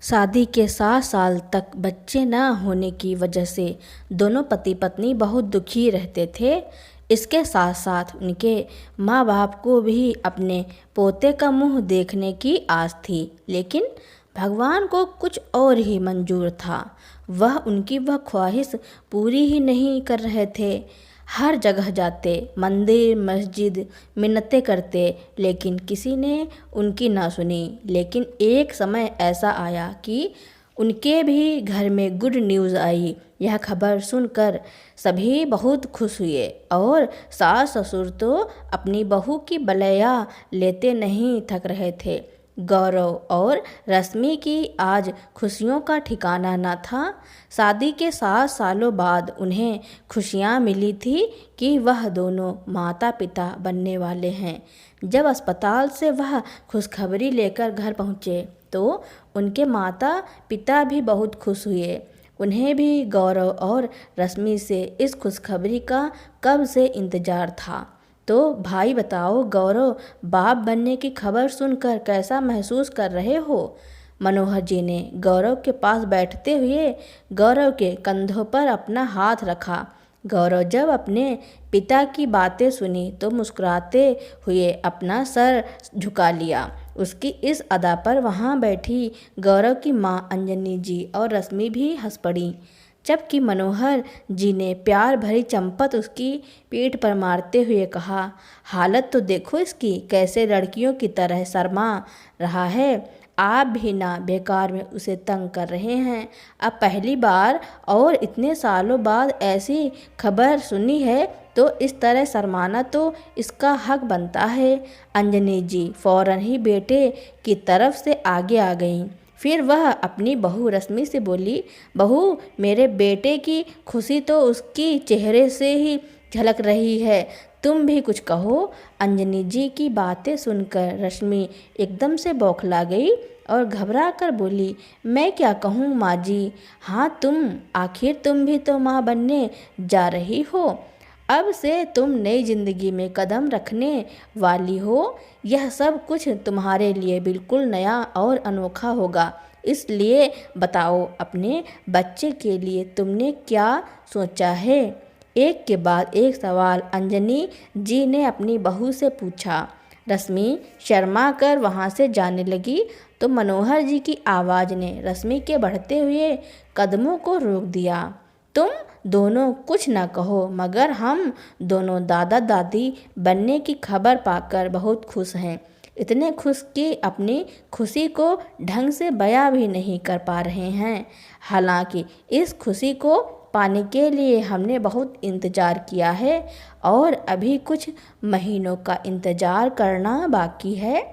शादी के 7 साल तक बच्चे न होने की वजह से दोनों पति पत्नी बहुत दुखी रहते थे। इसके साथ साथ उनके माँ बाप को भी अपने पोते का मुंह देखने की आस थी, लेकिन भगवान को कुछ और ही मंजूर था। वह उनकी वह ख्वाहिश पूरी ही नहीं कर रहे थे। हर जगह जाते, मंदिर मस्जिद मिन्नतें करते, लेकिन किसी ने उनकी ना सुनी। लेकिन एक समय ऐसा आया कि उनके भी घर में गुड न्यूज़ आई। यह खबर सुनकर सभी बहुत खुश हुए और सास ससुर तो अपनी बहू की बलैया लेते नहीं थक रहे थे। गौरव और रश्मि की आज खुशियों का ठिकाना न था। शादी के 7 सालों बाद उन्हें खुशियाँ मिली थी कि वह दोनों माता पिता बनने वाले हैं। जब अस्पताल से वह खुशखबरी लेकर घर पहुँचे तो उनके माता पिता भी बहुत खुश हुए। उन्हें भी गौरव और रश्मि से इस खुशखबरी का कब से इंतज़ार था। तो भाई बताओ, गौरव बाप बनने की खबर सुनकर कैसा महसूस कर रहे हो? मनोहर जी ने गौरव के पास बैठते हुए गौरव के कंधों पर अपना हाथ रखा। गौरव जब अपने पिता की बातें सुनी तो मुस्कुराते हुए अपना सर झुका लिया। उसकी इस अदा पर वहाँ बैठी गौरव की माँ अंजनी जी और रश्मि भी हंस पड़ी, जबकि मनोहर जी ने प्यार भरी चंपत उसकी पीठ पर मारते हुए कहा, हालत तो देखो इसकी, कैसे लड़कियों की तरह शर्मा रहा है। आप भी ना बेकार में उसे तंग कर रहे हैं। अब पहली बार और इतने सालों बाद ऐसी खबर सुनी है तो इस तरह शर्माना तो इसका हक बनता है। अंजनी जी फौरन ही बेटे की तरफ से आगे आ गईं। फिर वह अपनी बहू रश्मि से बोली, बहू, मेरे बेटे की खुशी तो उसकी चेहरे से ही झलक रही है, तुम भी कुछ कहो। अंजनी जी की बातें सुनकर रश्मि एकदम से बौखला गई और घबरा कर बोली, मैं क्या कहूँ माँ जी। हाँ, आखिर तुम भी तो माँ बनने जा रही हो। अब से तुम नई जिंदगी में कदम रखने वाली हो। यह सब कुछ तुम्हारे लिए बिल्कुल नया और अनोखा होगा। इसलिए बताओ, अपने बच्चे के लिए तुमने क्या सोचा है? एक के बाद एक सवाल अंजनी जी ने अपनी बहू से पूछा। रश्मि शर्मा कर वहाँ से जाने लगी तो मनोहर जी की आवाज़ ने रश्मि के बढ़ते हुए कदमों को रोक दिया। तुम दोनों कुछ न कहो, मगर हम दोनों दादा दादी बनने की खबर पाकर बहुत खुश हैं। इतने खुश कि अपनी खुशी को ढंग से बयां भी नहीं कर पा रहे हैं। हालांकि इस खुशी को पाने के लिए हमने बहुत इंतज़ार किया है और अभी कुछ महीनों का इंतज़ार करना बाकी है,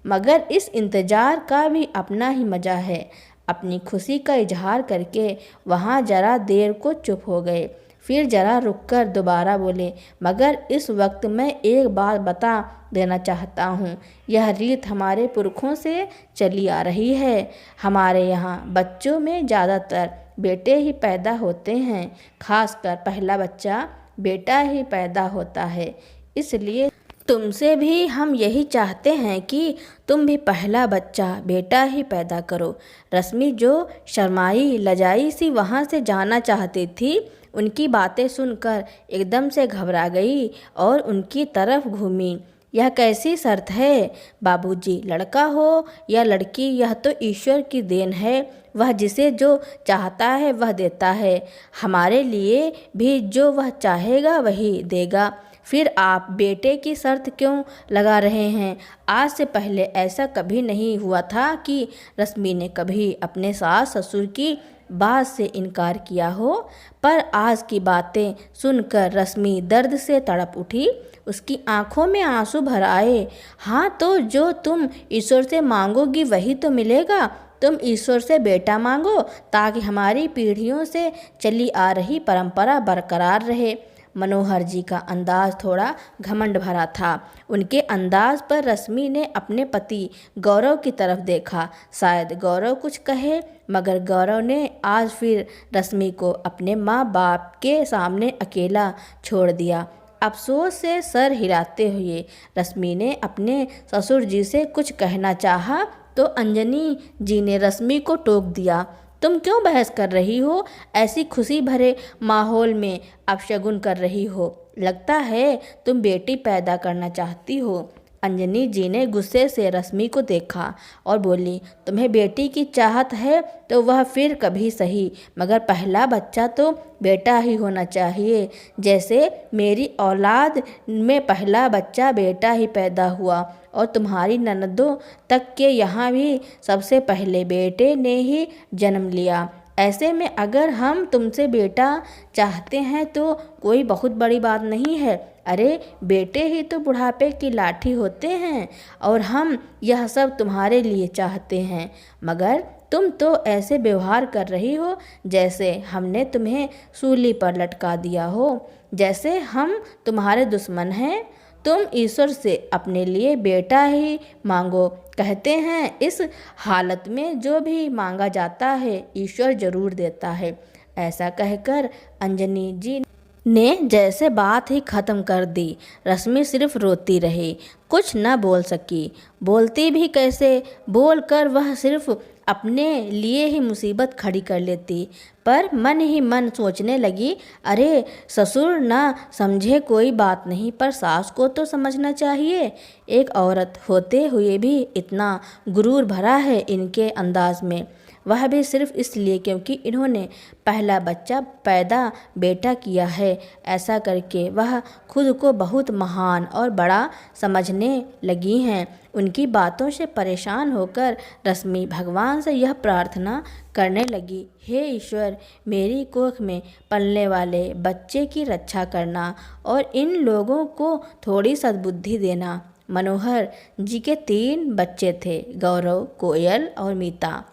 मगर इस इंतज़ार का भी अपना ही मज़ा है। अपनी खुशी का इजहार करके वहाँ जरा देर को चुप हो गए, फिर जरा रुककर दोबारा बोले, मगर इस वक्त मैं एक बात बता देना चाहता हूँ। यह रीत हमारे पुरखों से चली आ रही है। हमारे यहाँ बच्चों में ज़्यादातर बेटे ही पैदा होते हैं, खासकर पहला बच्चा बेटा ही पैदा होता है। इसलिए तुमसे भी हम यही चाहते हैं कि तुम भी पहला बच्चा बेटा ही पैदा करो। रश्मि जो शर्माई लजाई सी वहाँ से जाना चाहती थी, उनकी बातें सुनकर एकदम से घबरा गई और उनकी तरफ घूमी। यह कैसी शर्त है बाबूजी? लड़का हो या लड़की, यह तो ईश्वर की देन है। वह जिसे जो चाहता है वह देता है। हमारे लिए भी जो वह चाहेगा वही देगा। फिर आप बेटे की शर्त क्यों लगा रहे हैं? आज से पहले ऐसा कभी नहीं हुआ था कि रश्मि ने कभी अपने सास ससुर की बात से इनकार किया हो, पर आज की बातें सुनकर रश्मि दर्द से तड़प उठी। उसकी आंखों में आंसू भर आए। हाँ, तो जो तुम ईश्वर से मांगोगी वही तो मिलेगा। तुम ईश्वर से बेटा मांगो ताकि हमारी पीढ़ियों से चली आ रही परंपरा बरकरार रहे। मनोहर जी का अंदाज थोड़ा घमंड भरा था। उनके अंदाज पर रश्मि ने अपने पति गौरव की तरफ देखा। शायद गौरव कुछ कहे, मगर गौरव ने आज फिर रश्मि को अपने माँ बाप के सामने अकेला छोड़ दिया। अफसोस से सर हिलाते हुए रश्मि ने अपने ससुर जी से कुछ कहना चाहा तो अंजनी जी ने रश्मि को टोक दिया। तुम क्यों बहस कर रही हो? ऐसी खुशी भरे माहौल में अपशगुन कर रही हो। लगता है तुम बेटी पैदा करना चाहती हो। अंजनी जी ने गुस्से से रश्मि को देखा और बोली, तुम्हें बेटी की चाहत है तो वह फिर कभी सही, मगर पहला बच्चा तो बेटा ही होना चाहिए। जैसे मेरी औलाद में पहला बच्चा बेटा ही पैदा हुआ और तुम्हारी ननदों तक के यहाँ भी सबसे पहले बेटे ने ही जन्म लिया। ऐसे में अगर हम तुमसे बेटा चाहते हैं तो कोई बहुत बड़ी बात नहीं है। अरे बेटे ही तो बुढ़ापे की लाठी होते हैं और हम यह सब तुम्हारे लिए चाहते हैं, मगर तुम तो ऐसे व्यवहार कर रही हो जैसे हमने तुम्हें सूली पर लटका दिया हो, जैसे हम तुम्हारे दुश्मन हैं। तुम ईश्वर से अपने लिए बेटा ही मांगो। कहते हैं इस हालत में जो भी मांगा जाता है ईश्वर जरूर देता है। ऐसा कहकर अंजनी जी ने जैसे बात ही खत्म कर दी। रश्मि सिर्फ रोती रही, कुछ न बोल सकी। बोलती भी कैसे? बोलकर वह सिर्फ अपने लिए ही मुसीबत खड़ी कर लेती। पर मन ही मन सोचने लगी, अरे ससुर ना समझे कोई बात नहीं, पर सास को तो समझना चाहिए। एक औरत होते हुए भी इतना गुरूर भरा है इनके अंदाज में, वह भी सिर्फ इसलिए क्योंकि इन्होंने पहला बच्चा पैदा बेटा किया है। ऐसा करके वह खुद को बहुत महान और बड़ा समझने लगी हैं। उनकी बातों से परेशान होकर रश्मि भगवान से यह प्रार्थना करने लगी, हे ईश्वर, मेरी कोख में पलने वाले बच्चे की रक्षा करना और इन लोगों को थोड़ी सद्बुद्धि देना। मनोहर जी के 3 बच्चे थे, गौरव, कोयल और मीता।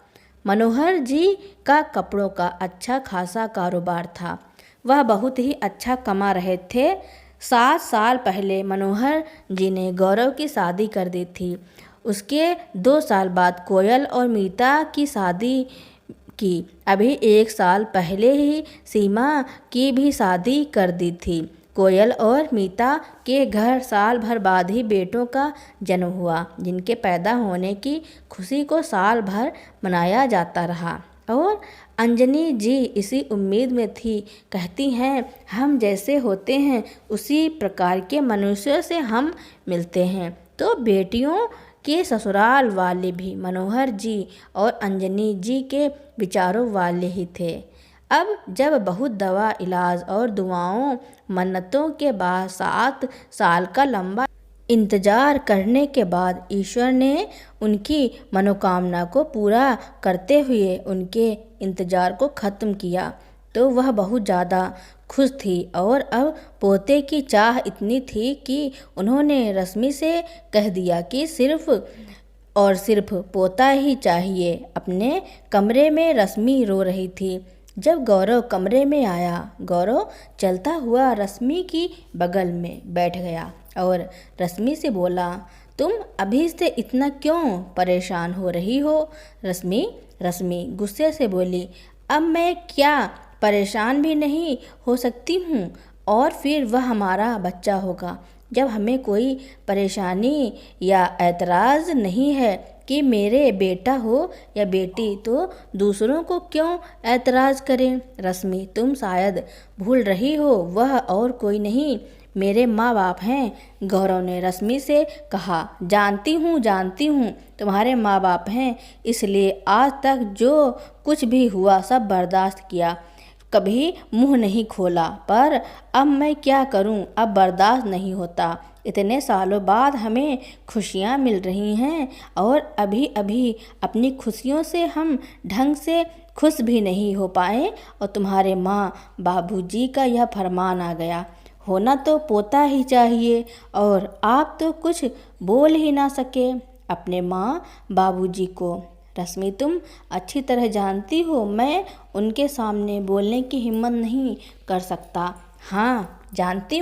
मनोहर जी का कपड़ों का अच्छा खासा कारोबार था। वह बहुत ही अच्छा कमा रहे थे। 7 साल पहले मनोहर जी ने गौरव की शादी कर दी थी। उसके 2 साल बाद कोयल और मीता की शादी की। अभी 1 साल पहले ही सीमा की भी शादी कर दी थी। कोयल और मीता के घर साल भर बाद ही बेटों का जन्म हुआ, जिनके पैदा होने की खुशी को साल भर मनाया जाता रहा। और अंजनी जी इसी उम्मीद में थी। कहती हैं, हम जैसे होते हैं उसी प्रकार के मनुष्यों से हम मिलते हैं। तो बेटियों के ससुराल वाले भी मनोहर जी और अंजनी जी के विचारों वाले ही थे। अब जब बहुत दवा इलाज और दुआओं मन्नतों के बाद 7 साल का लंबा इंतजार करने के बाद ईश्वर ने उनकी मनोकामना को पूरा करते हुए उनके इंतजार को ख़त्म किया, तो वह बहुत ज़्यादा खुश थी। और अब पोते की चाह इतनी थी कि उन्होंने रश्मि से कह दिया कि सिर्फ और सिर्फ पोता ही चाहिए। अपने कमरे में रश्मि रो रही थी। जब गौरव कमरे में आया, गौरव चलता हुआ रश्मि की बगल में बैठ गया और रश्मि से बोला, तुम अभी से इतना क्यों परेशान हो रही हो? रश्मि गुस्से से बोली, अब मैं क्या परेशान भी नहीं हो सकती हूँ? और फिर वह हमारा बच्चा होगा। जब हमें कोई परेशानी या ऐतराज़ नहीं है कि मेरे बेटा हो या बेटी, तो दूसरों को क्यों ऐतराज़ करें? रश्मि, तुम शायद भूल रही हो, वह और कोई नहीं, मेरे माँ बाप हैं। गौरव ने रश्मि से कहा, जानती हूँ तुम्हारे माँ बाप हैं, इसलिए आज तक जो कुछ भी हुआ सब बर्दाश्त किया, कभी मुंह नहीं खोला। पर अब मैं क्या करूं? अब बर्दाश्त नहीं होता। इतने सालों बाद हमें खुशियां मिल रही हैं और अभी अभी अपनी खुशियों से हम ढंग से खुश भी नहीं हो पाए और तुम्हारे माँ बाबूजी का यह फरमान आ गया। होना तो पोता ही चाहिए और आप तो कुछ बोल ही ना सके अपने माँ बाबूजी को। रश्मि, तुम अच्छी तरह जानती हो मैं उनके सामने बोलने की हिम्मत नहीं कर सकता। हाँ, जानती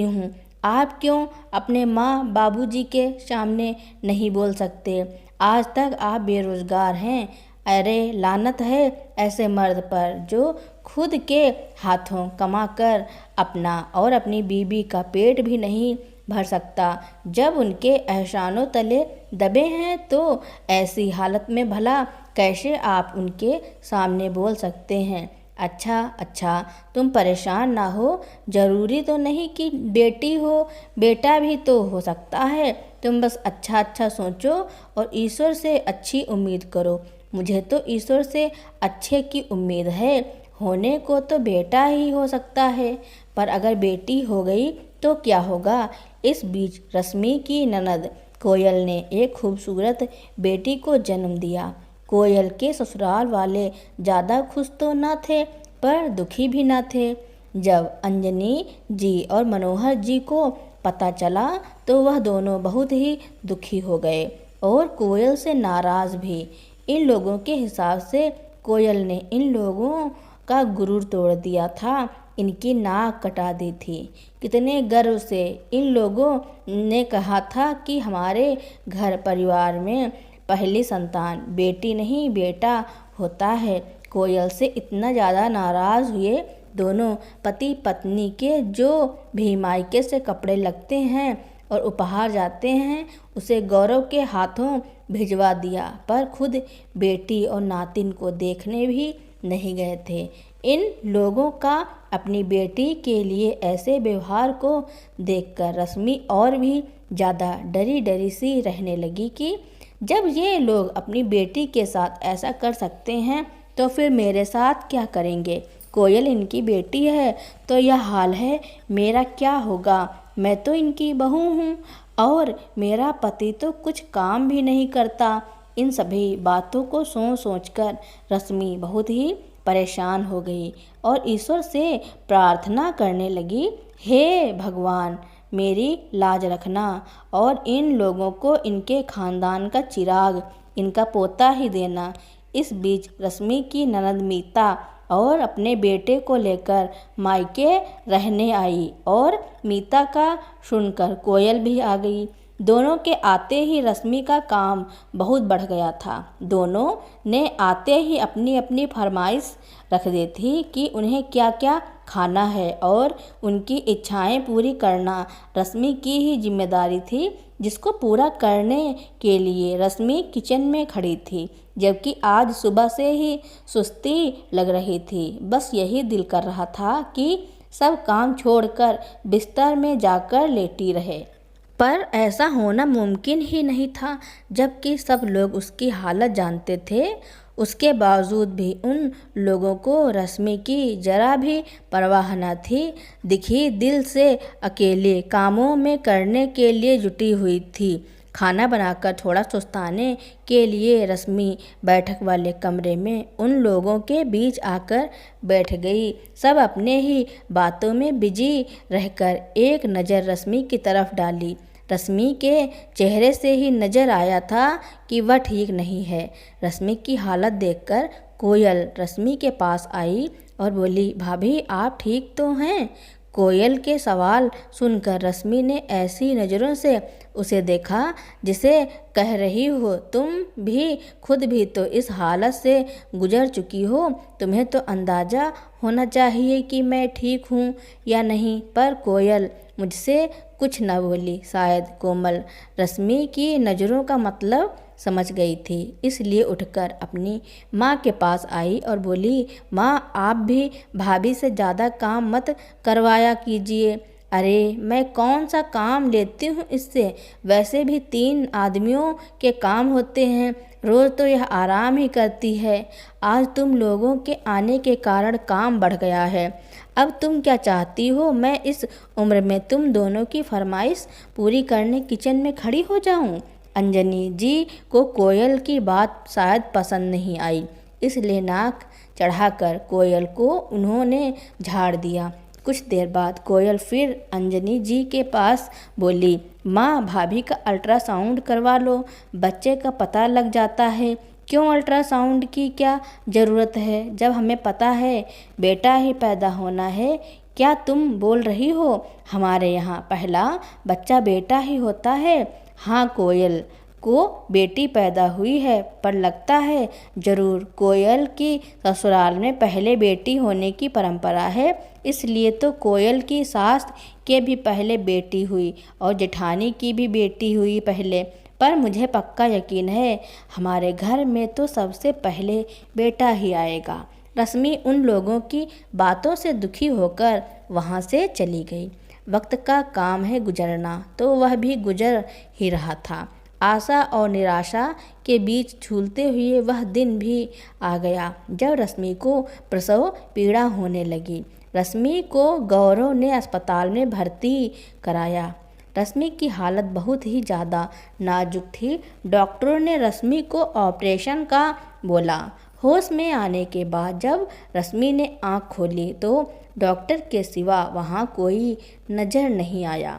हूँ। आप क्यों अपने माँ बाबूजी के सामने नहीं बोल सकते? आज तक आप बेरोज़गार हैं, अरे लानत है ऐसे मर्द पर जो खुद के हाथों कमाकर अपना और अपनी बीवी का पेट भी नहीं भर सकता। जब उनके एहसानों तले दबे हैं तो ऐसी हालत में भला कैसे आप उनके सामने बोल सकते हैं। अच्छा अच्छा, तुम परेशान ना हो, ज़रूरी तो नहीं कि बेटी हो, बेटा भी तो हो सकता है। तुम बस अच्छा अच्छा सोचो और ईश्वर से अच्छी उम्मीद करो। मुझे तो ईश्वर से अच्छे की उम्मीद है। होने को तो बेटा ही हो सकता है, पर अगर बेटी हो गई तो क्या होगा। इस बीच रश्मि की ननद कोयल ने एक खूबसूरत बेटी को जन्म दिया। कोयल के ससुराल वाले ज़्यादा खुश तो न थे पर दुखी भी न थे। जब अंजनी जी और मनोहर जी को पता चला तो वह दोनों बहुत ही दुखी हो गए और कोयल से नाराज़ भी। इन लोगों के हिसाब से कोयल ने इन लोगों का गुरूर तोड़ दिया था, इनकी नाक कटा दी थी। कितने गर्व से इन लोगों ने कहा था कि हमारे घर परिवार में पहली संतान बेटी नहीं बेटा होता है। कोयल से इतना ज़्यादा नाराज़ हुए दोनों पति पत्नी के जो भी मायके से कपड़े लगते हैं और उपहार जाते हैं उसे गौरव के हाथों भिजवा दिया, पर खुद बेटी और नातिन को देखने भी नहीं गए थे। इन लोगों का अपनी बेटी के लिए ऐसे व्यवहार को देखकर रश्मि और भी ज़्यादा डरी डरी सी रहने लगी कि जब ये लोग अपनी बेटी के साथ ऐसा कर सकते हैं तो फिर मेरे साथ क्या करेंगे। कोयल इनकी बेटी है तो यह हाल है, मेरा क्या होगा। मैं तो इनकी बहू हूँ और मेरा पति तो कुछ काम भी नहीं करता। इन सभी बातों को सोच सोचकर रश्मि बहुत ही परेशान हो गई और ईश्वर से प्रार्थना करने लगी, हे भगवान मेरी लाज रखना और इन लोगों को इनके खानदान का चिराग, इनका पोता ही देना। इस बीच रश्मि की ननद मीता और अपने बेटे को लेकर मायके रहने आई और मीता का सुनकर कोयल भी आ गई। दोनों के आते ही रश्मि का काम बहुत बढ़ गया था। दोनों ने आते ही अपनी अपनी फरमाइश रख दी थी कि उन्हें क्या क्या खाना है और उनकी इच्छाएं पूरी करना रश्मि की ही जिम्मेदारी थी, जिसको पूरा करने के लिए रश्मि किचन में खड़ी थी, जबकि आज सुबह से ही सुस्ती लग रही थी। बस यही दिल कर रहा था कि सब काम छोड़कर बिस्तर में जाकर लेटी रहे, पर ऐसा होना मुमकिन ही नहीं था। जबकि सब लोग उसकी हालत जानते थे, उसके बावजूद भी उन लोगों को रश्मि की जरा भी परवाह न थी। दिखी दिल से अकेले कामों में करने के लिए जुटी हुई थी। खाना बनाकर थोड़ा सुस्ताने के लिए रश्मि बैठक वाले कमरे में उन लोगों के बीच आकर बैठ गई। सब अपने ही बातों में बिजी रहकर एक नज़र रश्मि की तरफ डाली। रश्मि के चेहरे से ही नज़र आया था कि वह ठीक नहीं है। रश्मि की हालत देखकर कोयल रश्मि के पास आई और बोली, भाभी आप ठीक तो हैं। कोयल के सवाल सुनकर रश्मि ने ऐसी नज़रों से उसे देखा जिसे कह रही हो, तुम भी खुद भी तो इस हालत से गुजर चुकी हो, तुम्हें तो अंदाज़ा होना चाहिए कि मैं ठीक हूँ या नहीं। पर कोयल मुझसे कुछ न बोली। शायद कोमल रश्मि की नज़रों का मतलब समझ गई थी, इसलिए उठकर अपनी माँ के पास आई और बोली, माँ आप भी भाभी से ज़्यादा काम मत करवाया कीजिए। अरे मैं कौन सा काम लेती हूँ इससे, वैसे भी 3 आदमियों के काम होते हैं, रोज़ तो यह आराम ही करती है। आज तुम लोगों के आने के कारण काम बढ़ गया है। अब तुम क्या चाहती हो, मैं इस उम्र में तुम दोनों की फरमाइश पूरी करने किचन में खड़ी हो जाऊं? अंजनी जी को कोयल की बात शायद पसंद नहीं आई, इसलिए नाक चढ़ाकर कोयल को उन्होंने झाड़ दिया। कुछ देर बाद कोयल फिर अंजनी जी के पास बोली, माँ भाभी का अल्ट्रासाउंड करवा लो, बच्चे का पता लग जाता है। क्यों अल्ट्रासाउंड की क्या ज़रूरत है, जब हमें पता है बेटा ही पैदा होना है। क्या तुम बोल रही हो, हमारे यहाँ पहला बच्चा बेटा ही होता है। हाँ कोयल, को बेटी पैदा हुई है, पर लगता है जरूर कोयल की ससुराल में पहले बेटी होने की परंपरा है, इसलिए तो कोयल की सास के भी पहले बेटी हुई और जेठानी की भी बेटी हुई पहले। पर मुझे पक्का यकीन है हमारे घर में तो सबसे पहले बेटा ही आएगा। रश्मि उन लोगों की बातों से दुखी होकर वहाँ से चली गई। वक्त का काम है गुजरना, तो वह भी गुजर ही रहा था। आशा और निराशा के बीच झूलते हुए वह दिन भी आ गया जब रश्मि को प्रसव पीड़ा होने लगी। रश्मि को गौरव ने अस्पताल में भर्ती कराया। रश्मि की हालत बहुत ही ज़्यादा नाजुक थी। डॉक्टरों ने रश्मि को ऑपरेशन का बोला। होश में आने के बाद जब रश्मि ने आँख खोली तो डॉक्टर के सिवा वहाँ कोई नज़र नहीं आया।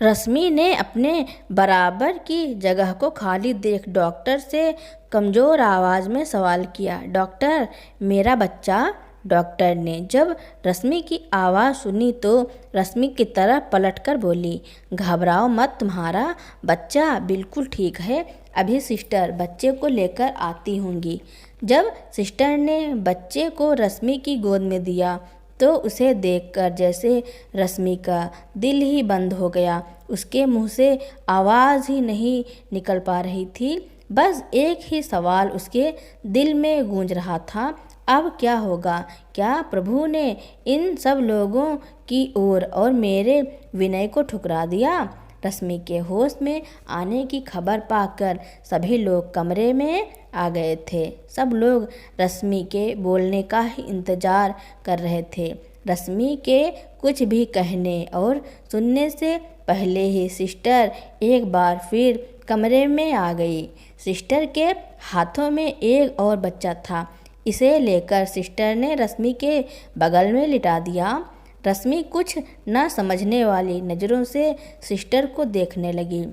रश्मि ने अपने बराबर की जगह को खाली देख डॉक्टर से कमज़ोर आवाज़ में सवाल किया, डॉक्टर मेरा बच्चा? डॉक्टर ने जब रश्मि की आवाज़ सुनी तो रश्मि की तरफ पलटकर बोली, घबराओ मत, तुम्हारा बच्चा बिल्कुल ठीक है, अभी सिस्टर बच्चे को लेकर आती होंगी। जब सिस्टर ने बच्चे को रश्मि की गोद में दिया तो उसे देखकर जैसे रश्मि का दिल ही बंद हो गया। उसके मुंह से आवाज़ ही नहीं निकल पा रही थी। बस एक ही सवाल उसके दिल में गूंज रहा था, अब क्या होगा? क्या प्रभु ने इन सब लोगों की ओर और मेरे विनय को ठुकरा दिया? रश्मि के होश में आने की खबर पाकर सभी लोग कमरे में आ गए थे। सब लोग रश्मि के बोलने का ही इंतज़ार कर रहे थे। रश्मि के कुछ भी कहने और सुनने से पहले ही सिस्टर एक बार फिर कमरे में आ गई। सिस्टर के हाथों में एक और बच्चा था। इसे लेकर सिस्टर ने रश्मि के बगल में लिटा दिया। रश्मि कुछ न समझने वाली नज़रों से सिस्टर को देखने लगी।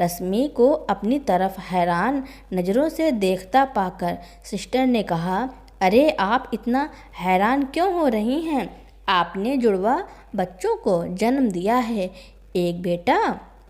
रश्मि को अपनी तरफ हैरान नज़रों से देखता पाकर सिस्टर ने कहा, अरे आप इतना हैरान क्यों हो रही हैं? आपने जुड़वा बच्चों को जन्म दिया है, एक बेटा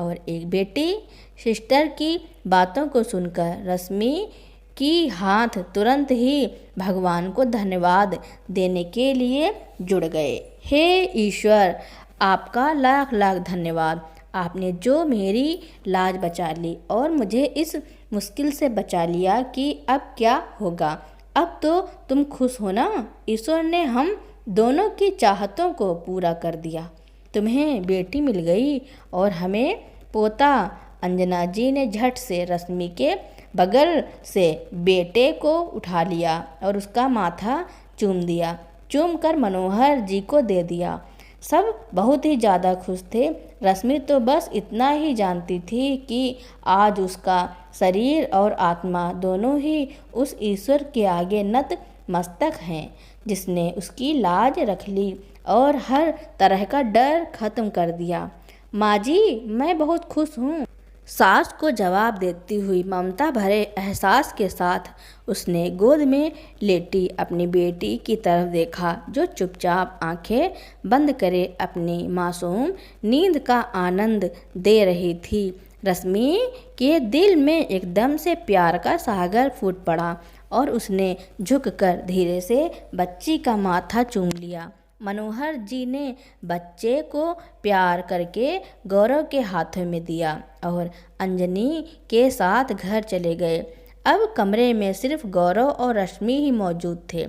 और एक बेटी। सिस्टर की बातों को सुनकर रश्मि की हाथ तुरंत ही भगवान को धन्यवाद देने के लिए जुड़ गए। हे ईश्वर, आपका लाख लाख धन्यवाद। आपने जो मेरी लाज बचा ली और मुझे इस मुश्किल से बचा लिया कि अब क्या होगा। अब तो तुम खुश हो ना? ईश्वर ने हम दोनों की चाहतों को पूरा कर दिया। तुम्हें बेटी मिल गई और हमें पोता। अंजना जी ने झट से रश्मि के बगल से बेटे को उठा लिया और उसका माथा चूम दिया। चूम कर मनोहर जी को दे दिया। सब बहुत ही ज़्यादा खुश थे। रश्मि तो बस इतना ही जानती थी कि आज उसका शरीर और आत्मा दोनों ही उस ईश्वर के आगे नत मस्तक हैं, जिसने उसकी लाज रख ली और हर तरह का डर खत्म कर दिया। माँ जी, मैं बहुत खुश हूँ। सास को जवाब देती हुई ममता भरे एहसास के साथ उसने गोद में लेटी अपनी बेटी की तरफ देखा, जो चुपचाप आंखें बंद करे अपनी मासूम नींद का आनंद दे रही थी। रश्मि के दिल में एकदम से प्यार का सागर फूट पड़ा और उसने झुककर धीरे से बच्ची का माथा चूम लिया। मनोहर जी ने बच्चे को प्यार करके गौरव के हाथों में दिया और अंजनी के साथ घर चले गए। अब कमरे में सिर्फ गौरव और रश्मि ही मौजूद थे।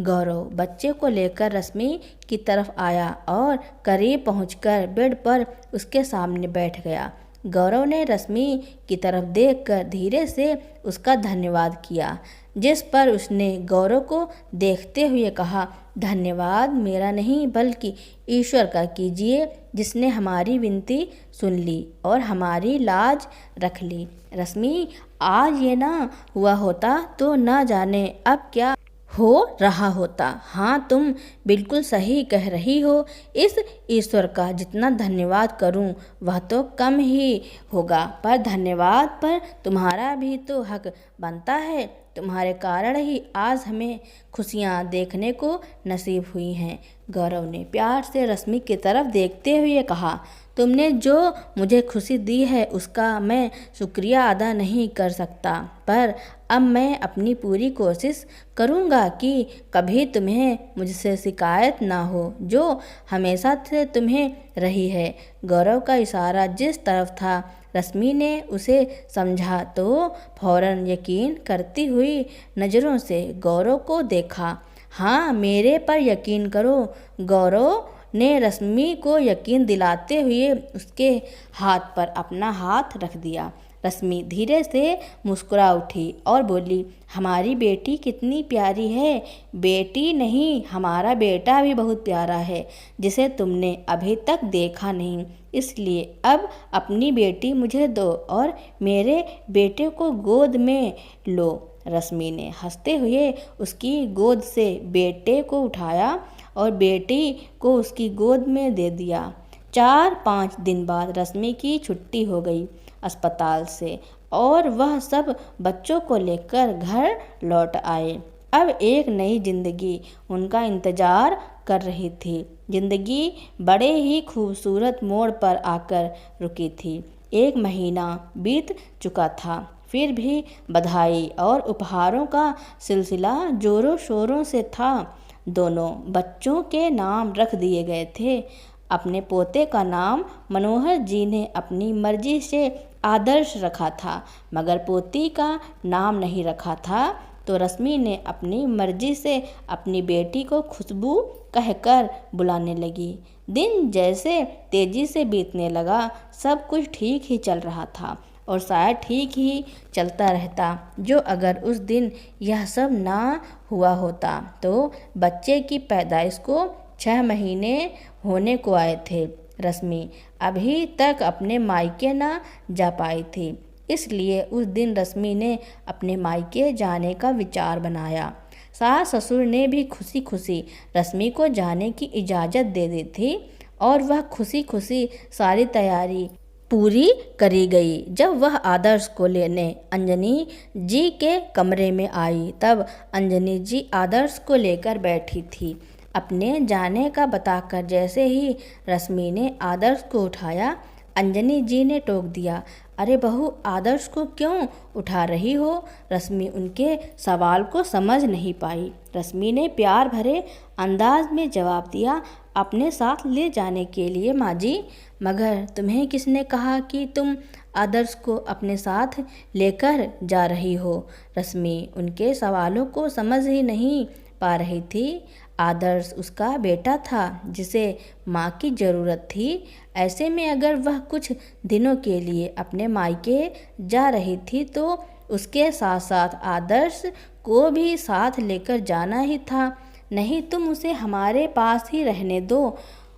गौरव बच्चे को लेकर रश्मि की तरफ आया और करीब पहुंचकर बेड पर उसके सामने बैठ गया। गौरव ने रश्मि की तरफ देखकर धीरे से उसका धन्यवाद किया, जिस पर उसने गौरव को देखते हुए कहा, धन्यवाद मेरा नहीं बल्कि ईश्वर का कीजिए, जिसने हमारी विनती सुन ली और हमारी लाज रख ली। रश्मि, आज ये ना हुआ होता तो ना जाने अब क्या हो रहा होता। हाँ, तुम बिल्कुल सही कह रही हो। इस ईश्वर का जितना धन्यवाद करूं वह तो कम ही होगा, पर धन्यवाद पर तुम्हारा भी तो हक बनता है। तुम्हारे कारण ही आज हमें खुशियाँ देखने को नसीब हुई हैं। गौरव ने प्यार से रश्मि की तरफ देखते हुए कहा, तुमने जो मुझे खुशी दी है उसका मैं शुक्रिया अदा नहीं कर सकता, पर अब मैं अपनी पूरी कोशिश करूँगा कि कभी तुम्हें मुझसे शिकायत ना हो, जो हमेशा से तुम्हें रही है। गौरव का इशारा जिस तरफ था, रश्मि ने उसे समझा तो फौरन यकीन करती हुई नज़रों से गौरव को देखा। हाँ, मेरे पर यकीन करो, गौरव ने रश्मि को यकीन दिलाते हुए उसके हाथ पर अपना हाथ रख दिया। रश्मि धीरे से मुस्कुरा उठी और बोली, हमारी बेटी कितनी प्यारी है। बेटी नहीं, हमारा बेटा भी बहुत प्यारा है, जिसे तुमने अभी तक देखा नहीं। इसलिए अब अपनी बेटी मुझे दो और मेरे बेटे को गोद में लो। रश्मि ने हंसते हुए उसकी गोद से बेटे को उठाया और बेटी को उसकी गोद में दे दिया। 4-5 दिन बाद रश्मि की छुट्टी हो गई अस्पताल से और वह सब बच्चों को लेकर घर लौट आए। अब एक नई जिंदगी उनका इंतजार कर रही थी। जिंदगी बड़े ही खूबसूरत मोड़ पर आकर रुकी थी। 1 महीना बीत चुका था, फिर भी बधाई और उपहारों का सिलसिला जोरों शोरों से था। दोनों बच्चों के नाम रख दिए गए थे। अपने पोते का नाम मनोहर जी ने अपनी मर्जी से आदर्श रखा था, मगर पोती का नाम नहीं रखा था, तो रश्मि ने अपनी मर्जी से अपनी बेटी को खुशबू कहकर बुलाने लगी। दिन जैसे तेजी से बीतने लगा, सब कुछ ठीक ही चल रहा था और शायद ठीक ही चलता रहता, जो अगर उस दिन यह सब ना हुआ होता तो बच्चे की पैदाइश को 6 महीने होने को आए थे। रश्मि अभी तक अपने मायके ना जा पाई थी, इसलिए उस दिन रश्मि ने अपने मायके जाने का विचार बनाया। सास ससुर ने भी खुशी खुशी रश्मि को जाने की इजाज़त दे दी थी और वह खुशी खुशी सारी तैयारी पूरी करी गई। जब वह आदर्श को लेने अंजनी जी के कमरे में आई, तब अंजनी जी आदर्श को लेकर बैठी थी। अपने जाने का बताकर जैसे ही रश्मि ने आदर्श को उठाया, अंजनी जी ने टोक दिया, अरे बहू, आदर्श को क्यों उठा रही हो? रश्मि उनके सवाल को समझ नहीं पाई। रश्मि ने प्यार भरे अंदाज में जवाब दिया, अपने साथ ले जाने के लिए माँ जी। मगर तुम्हें किसने कहा कि तुम आदर्श को अपने साथ लेकर जा रही हो? रश्मि उनके सवालों को समझ ही नहीं पा रही थी। आदर्श उसका बेटा था जिसे माँ की ज़रूरत थी। ऐसे में अगर वह कुछ दिनों के लिए अपने मायके जा रही थी तो उसके साथ साथ आदर्श को भी साथ लेकर जाना ही था। नहीं, तुम उसे हमारे पास ही रहने दो,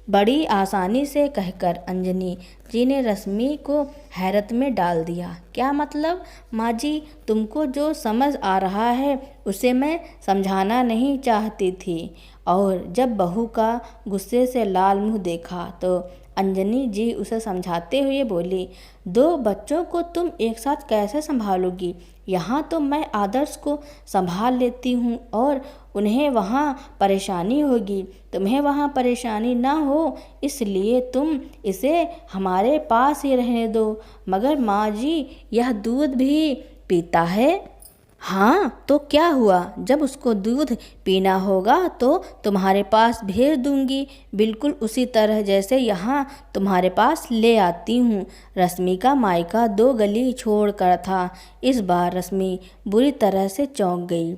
बड़ी आसानी से कहकर अंजनी जी ने रश्मि को हैरत में डाल दिया। क्या मतलब माँ जी? तुमको जो समझ आ रहा है उसे मैं समझाना नहीं चाहती थी। और जब बहू का गुस्से से लाल मुंह देखा तो अंजनी जी उसे समझाते हुए बोली, 2 बच्चों को तुम एक साथ कैसे संभालोगी? यहाँ तो मैं आदर्श को संभाल लेती हूँ और उन्हें वहाँ परेशानी होगी। तुम्हें वहाँ परेशानी ना हो इसलिए तुम इसे हमारे पास ही रहने दो। मगर माँ जी, यह दूध भी पीता है। हाँ, तो क्या हुआ? जब उसको दूध पीना होगा तो तुम्हारे पास भेज दूंगी, बिल्कुल उसी तरह जैसे यहाँ तुम्हारे पास ले आती हूँ। रश्मि का मायका 2 गली छोड़ कर था। इस बार रश्मि बुरी तरह से चौंक गई।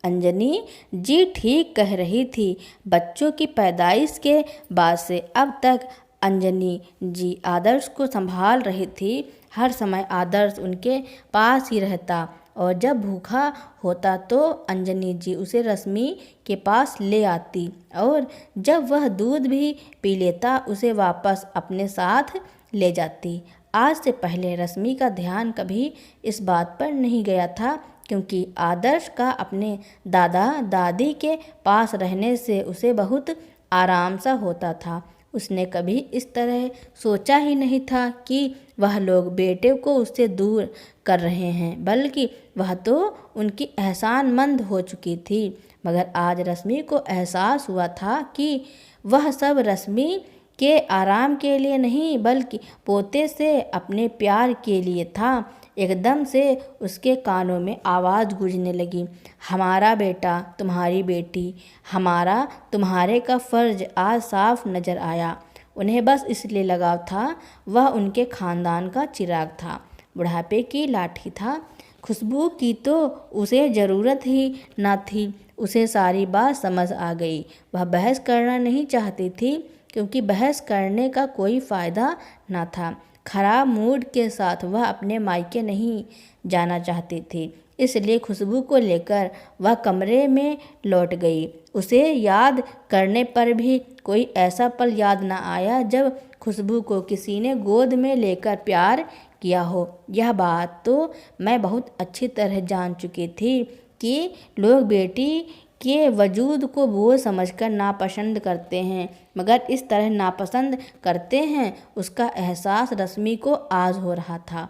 अंजनी जी ठीक कह रही थी। बच्चों की पैदाइश के बाद से अब तक अंजनी जी आदर्श को संभाल रही थी। हर समय आदर्श उनके पास ही रहता और जब भूखा होता तो अंजनी जी उसे रश्मि के पास ले आती और जब वह दूध भी पी लेता उसे वापस अपने साथ ले जाती। आज से पहले रश्मि का ध्यान कभी इस बात पर नहीं गया था, क्योंकि आदर्श का अपने दादा दादी के पास रहने से उसे बहुत आराम सा होता था। उसने कभी इस तरह सोचा ही नहीं था कि वह लोग बेटे को उससे दूर कर रहे हैं, बल्कि वह तो उनकी एहसानमंद हो चुकी थी। मगर आज रश्मि को एहसास हुआ था कि वह सब रश्मि के आराम के लिए नहीं बल्कि पोते से अपने प्यार के लिए था। एकदम से उसके कानों में आवाज़ गूंजने लगी, हमारा बेटा, तुम्हारी बेटी, हमारा तुम्हारे का फ़र्ज आज साफ नज़र आया। उन्हें बस इसलिए लगाव था, वह उनके ख़ानदान का चिराग था, बुढ़ापे की लाठी था। खुशबू की तो उसे ज़रूरत ही ना थी। उसे सारी बात समझ आ गई। वह बहस करना नहीं चाहती थी क्योंकि बहस करने का कोई फ़ायदा ना था। खराब मूड के साथ वह अपने मायके नहीं जाना चाहती थी, इसलिए खुशबू को लेकर वह कमरे में लौट गई। उसे याद करने पर भी कोई ऐसा पल याद न आया जब खुशबू को किसी ने गोद में लेकर प्यार किया हो। यह बात तो मैं बहुत अच्छी तरह जान चुकी थी कि लोग बेटी के वजूद को बोझ समझकर नापसंद करते हैं, मगर इस तरह नापसंद करते हैं, उसका एहसास रश्मि को आज हो रहा था।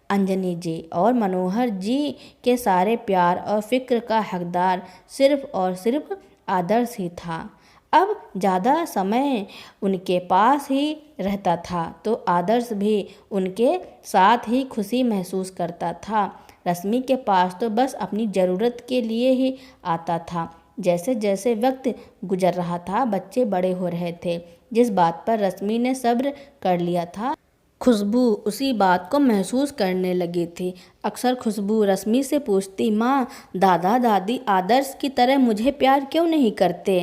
अंजनी जी और मनोहर जी के सारे प्यार और फिक्र का हकदार सिर्फ और सिर्फ आदर्श ही था। अब ज़्यादा समय उनके पास ही रहता था तो आदर्श भी उनके साथ ही खुशी महसूस करता था। रश्मि के पास तो बस अपनी ज़रूरत के लिए ही आता था। जैसे जैसे वक्त गुजर रहा था, बच्चे बड़े हो रहे थे। जिस बात पर रश्मि ने सब्र कर लिया था, खुशबू उसी बात को महसूस करने लगी थी। अक्सर खुशबू रश्मि से पूछती, माँ, दादा दादी आदर्श की तरह मुझे प्यार क्यों नहीं करते?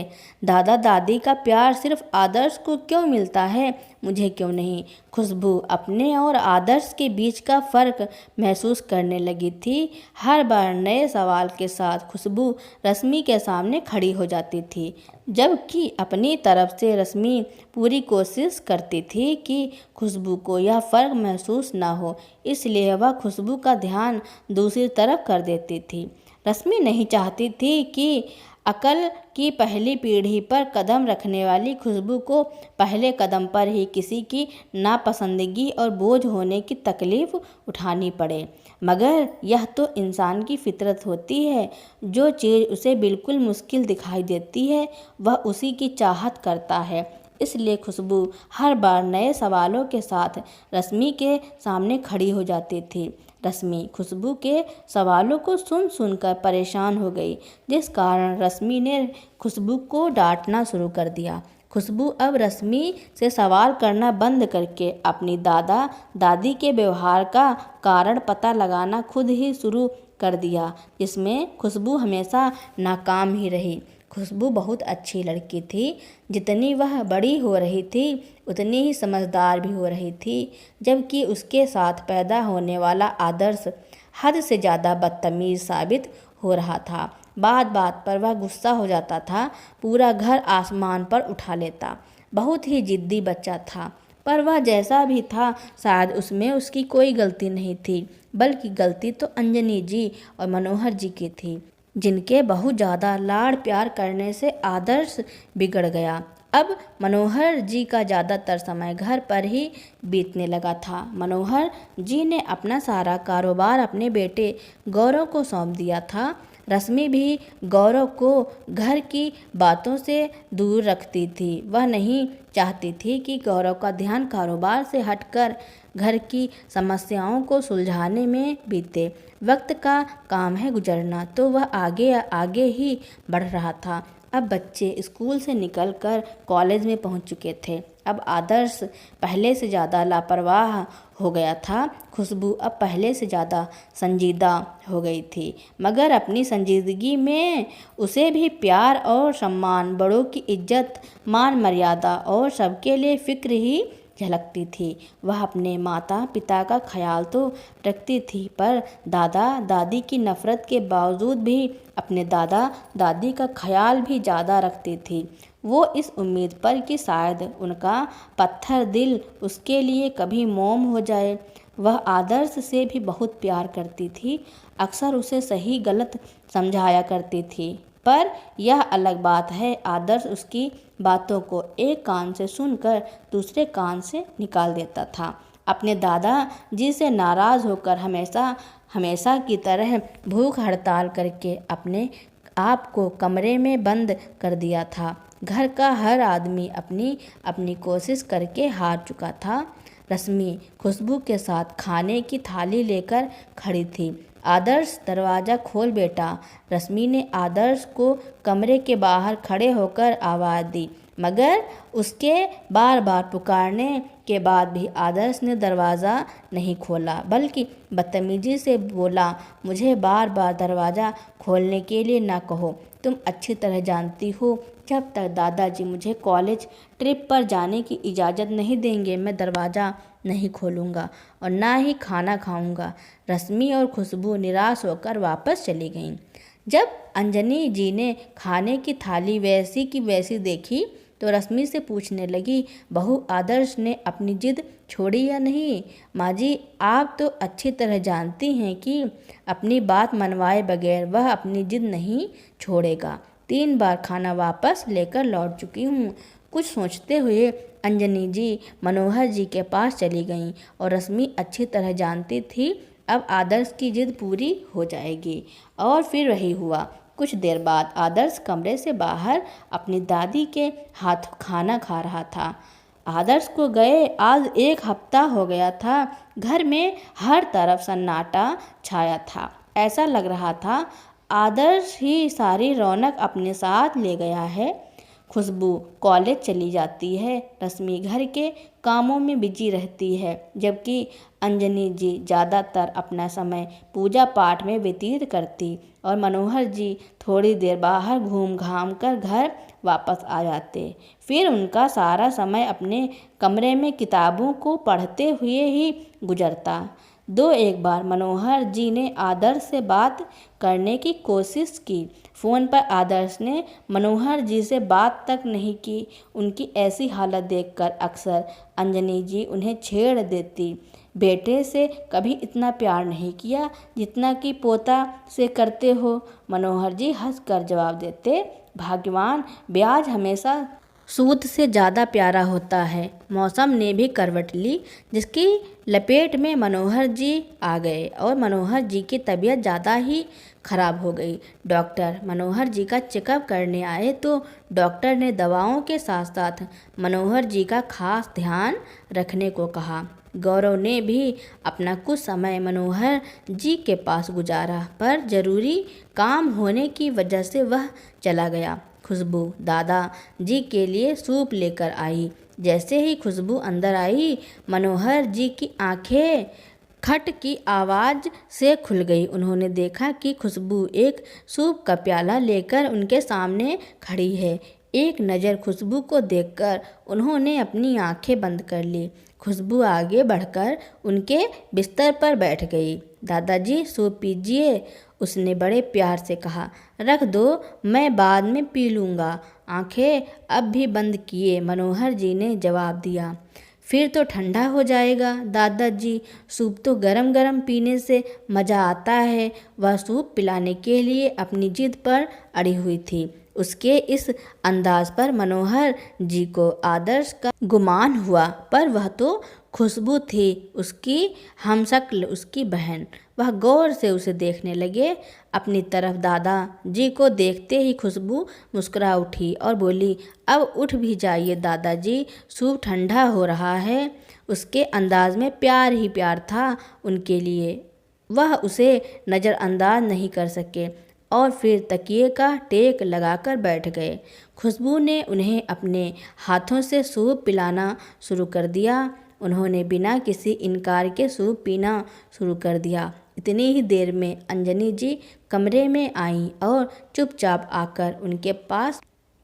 दादा दादी का प्यार सिर्फ आदर्श को क्यों मिलता है, मुझे क्यों नहीं? खुशबू अपने और आदर्श के बीच का फ़र्क महसूस करने लगी थी। हर बार नए सवाल के साथ खुशबू रश्मि के सामने खड़ी हो जाती थी, जबकि अपनी तरफ से रश्मि पूरी कोशिश करती थी कि खुशबू को यह फ़र्क महसूस ना हो, इसलिए वह खुशबू का ध्यान दूसरी तरफ कर देती थी। रश्मि नहीं चाहती थी कि अकल की पहली पीढ़ी पर कदम रखने वाली खुशबू को पहले कदम पर ही किसी की नापसंदगी और बोझ होने की तकलीफ़ उठानी पड़े, मगर यह तो इंसान की फितरत होती है। जो चीज़ उसे बिल्कुल मुश्किल दिखाई देती है वह उसी की चाहत करता है। इसलिए खुशबू हर बार नए सवालों के साथ रश्मि के सामने खड़ी हो जाती थी। रश्मि खुशबू के सवालों को सुन सुनकर परेशान हो गई, जिस कारण रश्मि ने खुशबू को डांटना शुरू कर दिया। खुशबू अब रश्मि से सवाल करना बंद करके अपनी दादा दादी के व्यवहार का कारण पता लगाना खुद ही शुरू कर दिया, जिसमें खुशबू हमेशा नाकाम ही रही। खुशबू बहुत अच्छी लड़की थी। जितनी वह बड़ी हो रही थी उतनी ही समझदार भी हो रही थी, जबकि उसके साथ पैदा होने वाला आदर्श हद से ज़्यादा बदतमीज़ साबित हो रहा था। बात बात पर वह गुस्सा हो जाता था, पूरा घर आसमान पर उठा लेता। बहुत ही जिद्दी बच्चा था, पर वह जैसा भी था शायद उसमें उसकी कोई गलती नहीं थी, बल्कि गलती तो अंजनी जी और मनोहर जी की थी, जिनके बहुत ज़्यादा लाड़ प्यार करने से आदर्श बिगड़ गया। अब मनोहर जी का ज़्यादातर समय घर पर ही बीतने लगा था। मनोहर जी ने अपना सारा कारोबार अपने बेटे गौरव को सौंप दिया था। रश्मि भी गौरव को घर की बातों से दूर रखती थी। वह नहीं चाहती थी कि गौरव का ध्यान कारोबार से हटकर घर की समस्याओं को सुलझाने में बीते। वक्त का काम है गुजरना, तो वह आगे आगे ही बढ़ रहा था। अब बच्चे स्कूल से निकलकर कॉलेज में पहुंच चुके थे। अब आदर्श पहले से ज़्यादा लापरवाह हो गया था। खुशबू अब पहले से ज़्यादा संजीदा हो गई थी, मगर अपनी संजीदगी में उसे भी प्यार और सम्मान, बड़ों की इज्जत, मान मर्यादा और सबके लिए फ़िक्र ही झलकती थी। वह अपने माता पिता का ख्याल तो रखती थी, पर दादा दादी की नफ़रत के बावजूद भी अपने दादा दादी का ख्याल भी ज़्यादा रखती थी। वो इस उम्मीद पर कि शायद उनका पत्थर दिल उसके लिए कभी मोम हो जाए। वह आदर्श से भी बहुत प्यार करती थी, अक्सर उसे सही गलत समझाया करती थी, पर यह अलग बात है, आदर्श उसकी बातों को एक कान से सुनकर दूसरे कान से निकाल देता था। अपने दादा जी से नाराज़ होकर हमेशा की तरह भूख हड़ताल करके आपको कमरे में बंद कर दिया था। घर का हर आदमी अपनी अपनी कोशिश करके हार चुका था। रश्मि खुशबू के साथ खाने की थाली लेकर खड़ी थी। आदर्श, दरवाज़ा खोल बेटा। रश्मि ने आदर्श को कमरे के बाहर खड़े होकर आवाज़ दी, मगर उसके बार बार पुकारने के बाद भी आदर्श ने दरवाज़ा नहीं खोला, बल्कि बदतमीजी से बोला, मुझे बार बार दरवाज़ा खोलने के लिए ना कहो। तुम अच्छी तरह जानती हो, जब तक दादाजी मुझे कॉलेज ट्रिप पर जाने की इजाज़त नहीं देंगे, मैं दरवाज़ा नहीं खोलूँगा और ना ही खाना खाऊँगा। रश्मि और खुशबू निराश होकर वापस चली गईं। जब अंजनी जी ने खाने की थाली वैसी की वैसी देखी तो रश्मि से पूछने लगी, बहू आदर्श ने अपनी जिद छोड़ी या नहीं? माँ जी, आप तो अच्छी तरह जानती हैं कि अपनी बात मनवाए बगैर वह अपनी जिद नहीं छोड़ेगा। 3 बार खाना वापस लेकर लौट चुकी हूँ। कुछ सोचते हुए अंजनी जी मनोहर जी के पास चली गईं और रश्मि अच्छी तरह जानती थी अब आदर्श की जिद पूरी हो जाएगी। और फिर वही हुआ। कुछ देर बाद आदर्श कमरे से बाहर अपनी दादी के हाथ खाना खा रहा था। आदर्श को गए आज 1 हफ्ता हो गया था। घर में हर तरफ सन्नाटा छाया था। ऐसा लग रहा था आदर्श ही सारी रौनक अपने साथ ले गया है। खुशबू कॉलेज चली जाती है, रश्मि घर के कामों में बिजी रहती है, जबकि अंजनी जी ज़्यादातर अपना समय पूजा पाठ में व्यतीत करती और मनोहर जी थोड़ी देर बाहर घूम घाम कर घर वापस आ जाते। फिर उनका सारा समय अपने कमरे में किताबों को पढ़ते हुए ही गुजरता। 2-1 बार मनोहर जी ने आदर्श से बात करने की कोशिश की। फ़ोन पर आदर्श ने मनोहर जी से बात तक नहीं की। उनकी ऐसी हालत देखकर अक्सर अंजनी जी उन्हें छेड़ देती, बेटे से कभी इतना प्यार नहीं किया जितना कि पोता से करते हो। मनोहर जी हंसकर जवाब देते, भाग्यवान, ब्याज हमेशा सूद से ज़्यादा प्यारा होता है। मौसम ने भी करवट ली, जिसकी लपेट में मनोहर जी आ गए और मनोहर जी की तबीयत ज़्यादा ही खराब हो गई। डॉक्टर मनोहर जी का चेकअप करने आए तो डॉक्टर ने दवाओं के साथ साथ मनोहर जी का खास ध्यान रखने को कहा। गौरव ने भी अपना कुछ समय मनोहर जी के पास गुजारा, पर ज़रूरी काम होने की वजह से वह चला गया। खुशबू दादा जी के लिए सूप लेकर आई। जैसे ही खुशबू अंदर आई, मनोहर जी की आंखें खट की आवाज़ से खुल गई। उन्होंने देखा कि खुशबू एक सूप का प्याला लेकर उनके सामने खड़ी है। एक नज़र खुशबू को देखकर उन्होंने अपनी आंखें बंद कर ली। खुशबू आगे बढ़कर उनके बिस्तर पर बैठ गई। दादाजी, सूप पीजिए, उसने बड़े प्यार से कहा। रख दो, मैं बाद में पी लूँगा। आंखें अब भी बंद किए मनोहर जी ने जवाब दिया। फिर तो ठंडा हो जाएगा दादाजी, सूप तो गरम गरम पीने से मज़ा आता है। वह सूप पिलाने के लिए अपनी जिद पर अड़ी हुई थी। उसके इस अंदाज पर मनोहर जी को आदर्श का गुमान हुआ, पर वह तो खुशबू थी, उसकी हमशक्ल, उसकी बहन। वह गौर से उसे देखने लगे। अपनी तरफ दादा जी को देखते ही खुशबू मुस्कुरा उठी और बोली, अब उठ भी जाइए दादाजी, सूप ठंडा हो रहा है। उसके अंदाज में प्यार ही प्यार था उनके लिए। वह उसे नज़रअंदाज नहीं कर सके और फिर तकिए का टेक लगाकर बैठ गए। खुशबू ने उन्हें अपने हाथों से सूप पिलाना शुरू कर दिया। उन्होंने बिना किसी इनकार के सूप पीना शुरू कर दिया। इतनी ही देर में अंजनी जी कमरे में आईं और चुपचाप आकर उनके पास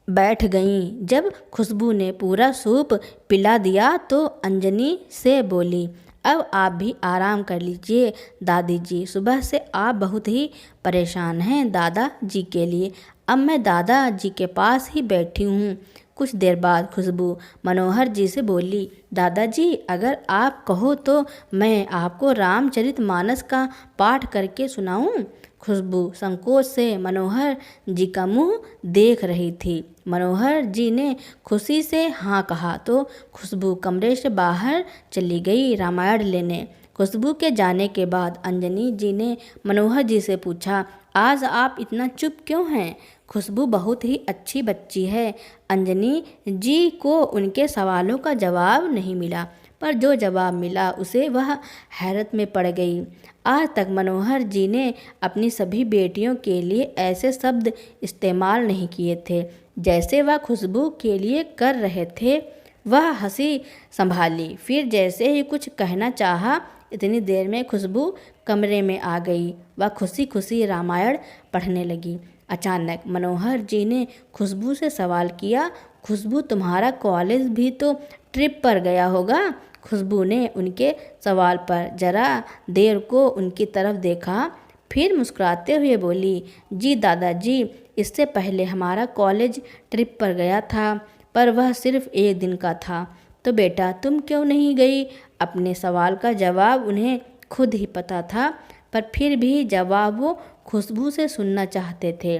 बैठ गईं। जब खुशबू ने पूरा सूप पिला दिया तो अंजनी से बोली, अब आप भी आराम कर लीजिए दादी जी, सुबह से आप बहुत ही परेशान हैं दादा जी के लिए। अब मैं दादा जी के पास ही बैठी हूँ। कुछ देर बाद खुशबू मनोहर जी से बोली, दादाजी, अगर आप कहो तो मैं आपको रामचरितमानस का पाठ करके सुनाऊं? खुशबू संकोच से मनोहर जी का मुंह देख रही थी। मनोहर जी ने खुशी से हाँ कहा तो खुशबू कमरे से बाहर चली गई रामायण लेने। खुशबू के जाने के बाद अंजनी जी ने मनोहर जी से पूछा, आज आप इतना चुप क्यों हैं? खुशबू बहुत ही अच्छी बच्ची है। अंजनी जी को उनके सवालों का जवाब नहीं मिला, पर जो जवाब मिला उसे वह हैरत में पड़ गई। आज तक मनोहर जी ने अपनी सभी बेटियों के लिए ऐसे शब्द इस्तेमाल नहीं किए थे जैसे वह खुशबू के लिए कर रहे थे। वह हंसी संभाली, फिर जैसे ही कुछ कहना चाहा, इतनी देर में खुशबू कमरे में आ गई। वह खुशी खुशी रामायण पढ़ने लगी। अचानक मनोहर जी ने खुशबू से सवाल किया, खुशबू तुम्हारा कॉलेज भी तो ट्रिप पर गया होगा? खुशबू ने उनके सवाल पर जरा देर को उनकी तरफ देखा, फिर मुस्कुराते हुए बोली, जी दादाजी, इससे पहले हमारा कॉलेज ट्रिप पर गया था, पर वह सिर्फ 1 दिन का था। तो बेटा तुम क्यों नहीं गई? अपने सवाल का जवाब उन्हें खुद ही पता था, पर फिर भी जवाब वो खुशबू से सुनना चाहते थे।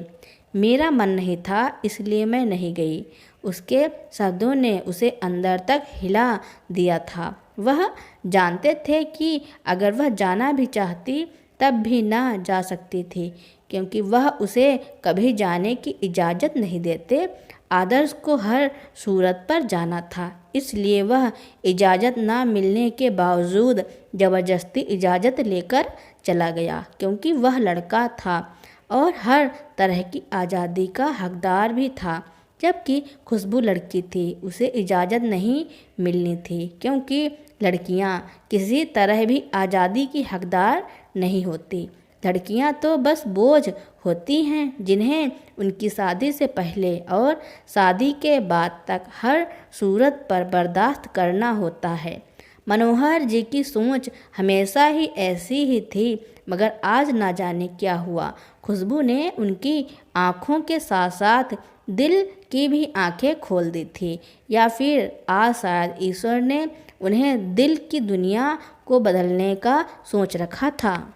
मेरा मन नहीं था इसलिए मैं नहीं गई। उसके शब्दों ने उसे अंदर तक हिला दिया था। वह जानते थे कि अगर वह जाना भी चाहती तब भी ना जा सकती थी, क्योंकि वह उसे कभी जाने की इजाज़त नहीं देते। आदर्श को हर सूरत पर जाना था, इसलिए वह इजाज़त ना मिलने के बावजूद ज़बरदस्ती इजाज़त लेकर चला गया, क्योंकि वह लड़का था और हर तरह की आज़ादी का हकदार भी था। जबकि खुशबू लड़की थी, उसे इजाज़त नहीं मिलनी थी, क्योंकि लड़कियां किसी तरह भी आज़ादी की हकदार नहीं होती। लड़कियां तो बस बोझ होती हैं, जिन्हें उनकी शादी से पहले और शादी के बाद तक हर सूरत पर बर्दाश्त करना होता है। मनोहर जी की सोच हमेशा ही ऐसी ही थी, मगर आज ना जाने क्या हुआ, खुशबू ने उनकी आँखों के साथ साथ दिल की भी आंखें खोल दी थी, या फिर आज शायद ईश्वर ने उन्हें दिल की दुनिया को बदलने का सोच रखा था।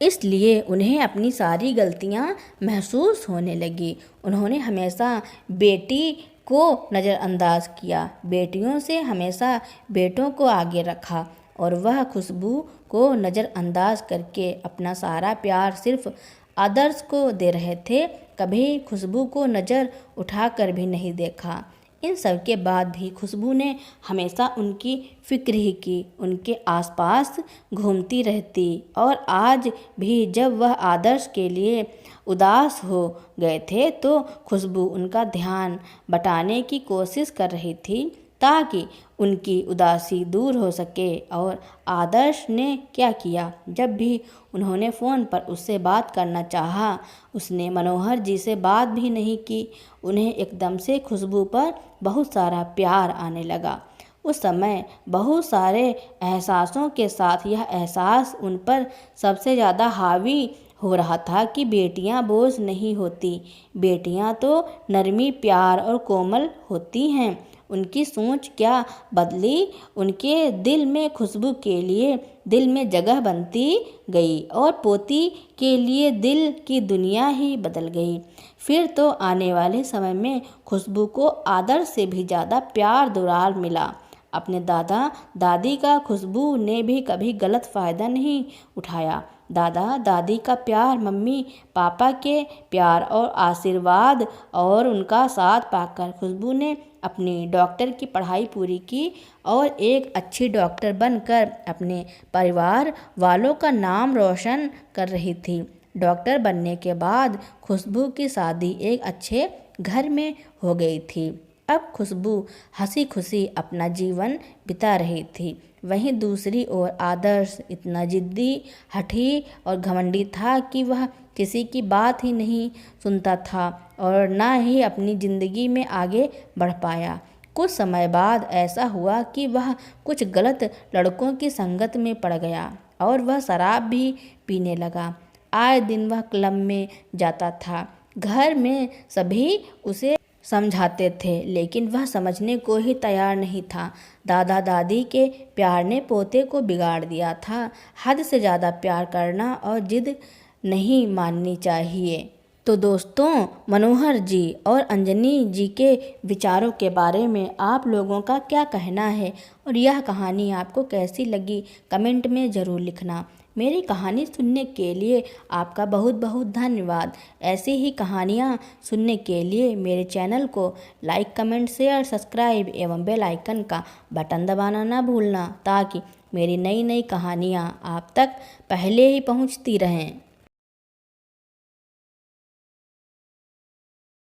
इसलिए उन्हें अपनी सारी गलतियां महसूस होने लगी। उन्होंने हमेशा बेटी को नज़रअंदाज किया, बेटियों से हमेशा बेटों को आगे रखा, और वह खुशबू को नज़रअंदाज करके अपना सारा प्यार सिर्फ आदर्श को दे रहे थे। कभी खुशबू को नज़र उठाकर भी नहीं देखा। इन सब के बाद भी खुशबू ने हमेशा उनकी फिक्र ही की, उनके आसपास घूमती रहती, और आज भी जब वह आदर्श के लिए उदास हो गए थे तो खुशबू उनका ध्यान बटाने की कोशिश कर रही थी ताकि उनकी उदासी दूर हो सके। और आदर्श ने क्या किया, जब भी उन्होंने फ़ोन पर उससे बात करना चाहा, उसने मनोहर जी से बात भी नहीं की। उन्हें एकदम से खुशबू पर बहुत सारा प्यार आने लगा। उस समय बहुत सारे एहसासों के साथ यह एहसास उन पर सबसे ज़्यादा हावी हो रहा था कि बेटियां बोझ नहीं होती, बेटियां तो नरमी, प्यार और कोमल होती हैं। उनकी सोच क्या बदली, उनके दिल में खुशबू के लिए दिल में जगह बनती गई, और पोती के लिए दिल की दुनिया ही बदल गई। फिर तो आने वाले समय में खुशबू को आदर्श से भी ज़्यादा प्यार दुलार मिला। अपने दादा दादी का खुशबू ने भी कभी गलत फ़ायदा नहीं उठाया। दादा दादी का प्यार, मम्मी पापा के प्यार और आशीर्वाद और उनका साथ पाकर खुशबू ने अपनी डॉक्टर की पढ़ाई पूरी की और एक अच्छी डॉक्टर बनकर अपने परिवार वालों का नाम रोशन कर रही थी। डॉक्टर बनने के बाद खुशबू की शादी एक अच्छे घर में हो गई थी। अब खुशबू हंसी खुशी अपना जीवन बिता रही थी। वहीं दूसरी ओर आदर्श इतना जिद्दी, हठी और घमंडी था कि वह किसी की बात ही नहीं सुनता था और ना ही अपनी ज़िंदगी में आगे बढ़ पाया। कुछ समय बाद ऐसा हुआ कि वह कुछ गलत लड़कों की संगत में पड़ गया और वह शराब भी पीने लगा। आए दिन वह क्लब में जाता था। घर में सभी उसे समझाते थे, लेकिन वह समझने को ही तैयार नहीं था। दादा दादी के प्यार ने पोते को बिगाड़ दिया था। हद से ज़्यादा प्यार करना और जिद नहीं माननी चाहिए। तो दोस्तों, मनोहर जी और अंजनी जी के विचारों के बारे में आप लोगों का क्या कहना है और यह कहानी आपको कैसी लगी, कमेंट में ज़रूर लिखना। मेरी कहानी सुनने के लिए आपका बहुत बहुत धन्यवाद। ऐसी ही कहानियाँ सुनने के लिए मेरे चैनल को लाइक, कमेंट, शेयर, सब्सक्राइब एवं बेल आइकन का बटन दबाना ना भूलना, ताकि मेरी नई नई कहानियाँ आप तक पहले ही पहुँचती रहें।